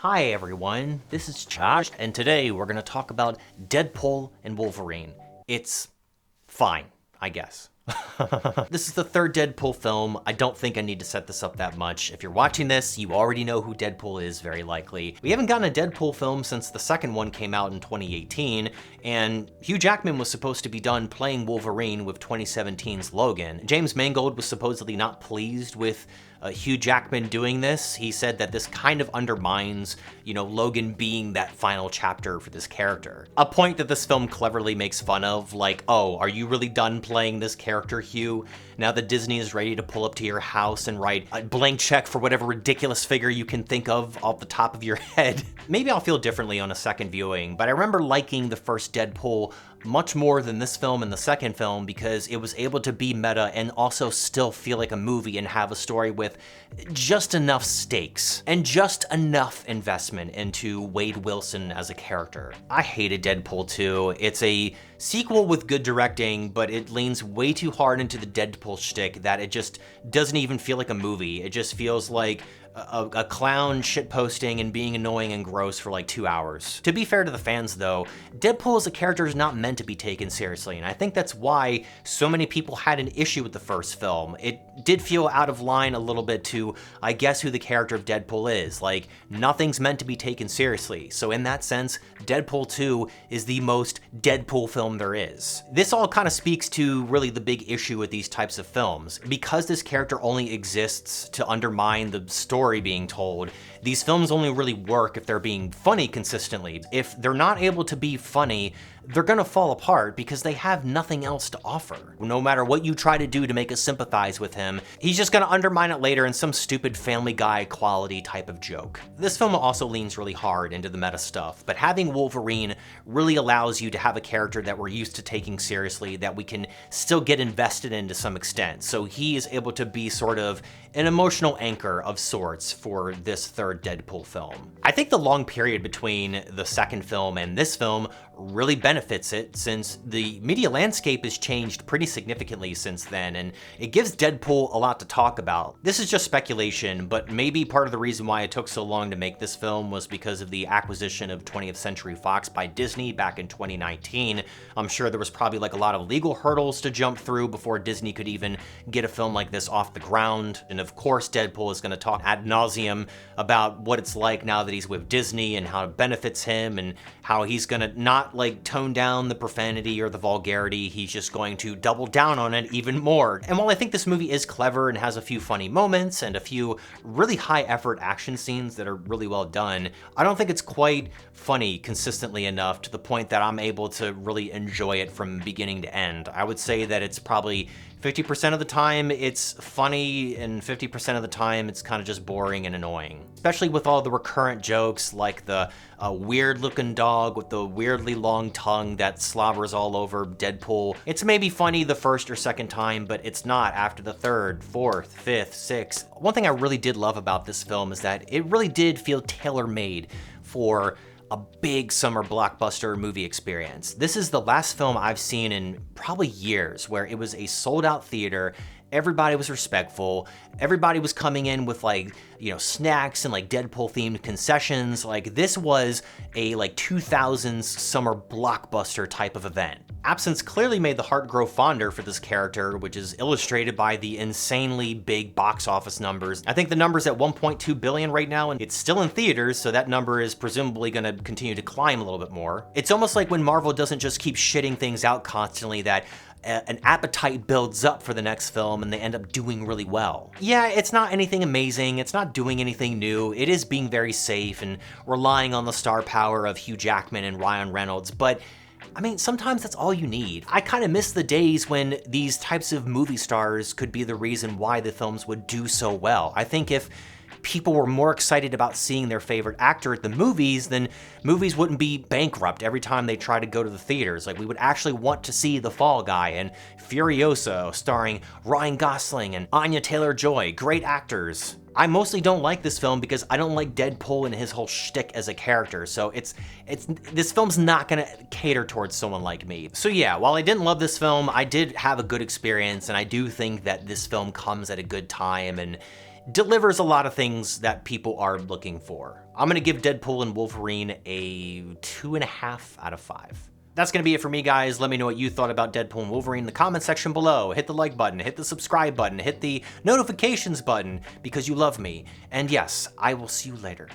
Hi everyone, this is Josh, and today we're going to talk about Deadpool and Wolverine. It's fine, I guess. This is the third Deadpool film. I don't think I need to set this up that much. If you're watching this, you already know who Deadpool is, very likely. We haven't gotten a Deadpool film since the second one came out in 2018, and Hugh Jackman was supposed to be done playing Wolverine with 2017's Logan. James Mangold was supposedly not pleased with Hugh Jackman doing this. He said that this kind of undermines, Logan being that final chapter for this character. A point that this film cleverly makes fun of, like, oh, are you really done playing this character, Hugh? Now that Disney is ready to pull up to your house and write a blank check for whatever ridiculous figure you can think of off the top of your head. Maybe I'll feel differently on a second viewing, but I remember liking the first Deadpool much more than this film and the second film because it was able to be meta and also still feel like a movie and have a story with just enough stakes and just enough investment into Wade Wilson as a character. I hated Deadpool 2. It's a sequel with good directing, but it leans way too hard into the Deadpool shtick that it just doesn't even feel like a movie. It just feels like a clown shitposting and being annoying and gross for like 2 hours. To be fair to the fans though, Deadpool as a character is not meant to be taken seriously, and I think that's why so many people had an issue with the first film. It did feel out of line a little bit to, I guess, who the character of Deadpool is. Like, nothing's meant to be taken seriously. So in that sense, Deadpool 2 is the most Deadpool film there is. This all kind of speaks to really the big issue with these types of films. Because this character only exists to undermine the story being told, these films only really work if they're being funny consistently. If they're not able to be funny, they're gonna fall apart because they have nothing else to offer. No matter what you try to do to make us sympathize with him, he's just gonna undermine it later in some stupid Family Guy quality type of joke. This film also leans really hard into the meta stuff, but having Wolverine really allows you to have a character that we're used to taking seriously that we can still get invested in to some extent. So he is able to be sort of an emotional anchor of sorts for this third Deadpool film. I think the long period between the second film and this film really benefits it since the media landscape has changed pretty significantly since then, and it gives Deadpool a lot to talk about. This is just speculation, but maybe part of the reason why it took so long to make this film was because of the acquisition of 20th Century Fox by Disney back in 2019. I'm sure there was probably like a lot of legal hurdles to jump through before Disney could even get a film like this off the ground. And of course, Deadpool is going to talk ad nauseum about what it's like now that he's with Disney and how it benefits him and how he's going to not like tone down the profanity or the vulgarity. He's just going to double down on it even more. And while I think this movie is clever and has a few funny moments and a few really high effort action scenes that are really well done, I don't think it's quite funny consistently enough to the point that I'm able to really enjoy it from beginning to end. I would say that it's probably 50% of the time it's funny and 50% of the time it's kind of just boring and annoying. Especially with all the recurrent jokes like the weird looking dog with the weirdly long tongue that slobbers all over Deadpool. It's maybe funny the first or second time, but it's not after the third, fourth, fifth, sixth. One thing I really did love about this film is that it really did feel tailor-made for a big summer blockbuster movie experience. This is the last film I've seen in probably years where it was a sold out theater. Everybody was respectful. Everybody was coming in with like, snacks and like Deadpool themed concessions. Like this was a like 2000s summer blockbuster type of event. Absence clearly made the heart grow fonder for this character, which is illustrated by the insanely big box office numbers. I think the number's at 1.2 billion right now, and it's still in theaters, so that number is presumably gonna continue to climb a little bit more. It's almost like when Marvel doesn't just keep shitting things out constantly that an appetite builds up for the next film and they end up doing really well. Yeah, it's not anything amazing, it's not doing anything new, it is being very safe and relying on the star power of Hugh Jackman and Ryan Reynolds, but I mean, sometimes that's all you need. I kind of miss the days when these types of movie stars could be the reason why the films would do so well. I think if people were more excited about seeing their favorite actor at the movies, then movies wouldn't be bankrupt every time they try to go to the theaters. Like, we would actually want to see The Fall Guy and Furiosa starring Ryan Gosling and Anya Taylor-Joy, great actors. I mostly don't like this film because I don't like Deadpool and his whole shtick as a character, so this film's not gonna cater towards someone like me. So yeah, while I didn't love this film, I did have a good experience, and I do think that this film comes at a good time, and delivers a lot of things that people are looking for. I'm gonna give Deadpool and Wolverine a 2.5 out of 5. That's gonna be it for me, guys. Let me know what you thought about Deadpool and Wolverine in the comment section below. Hit the like button, hit the subscribe button, hit the notifications button because you love me. And yes, I will see you later.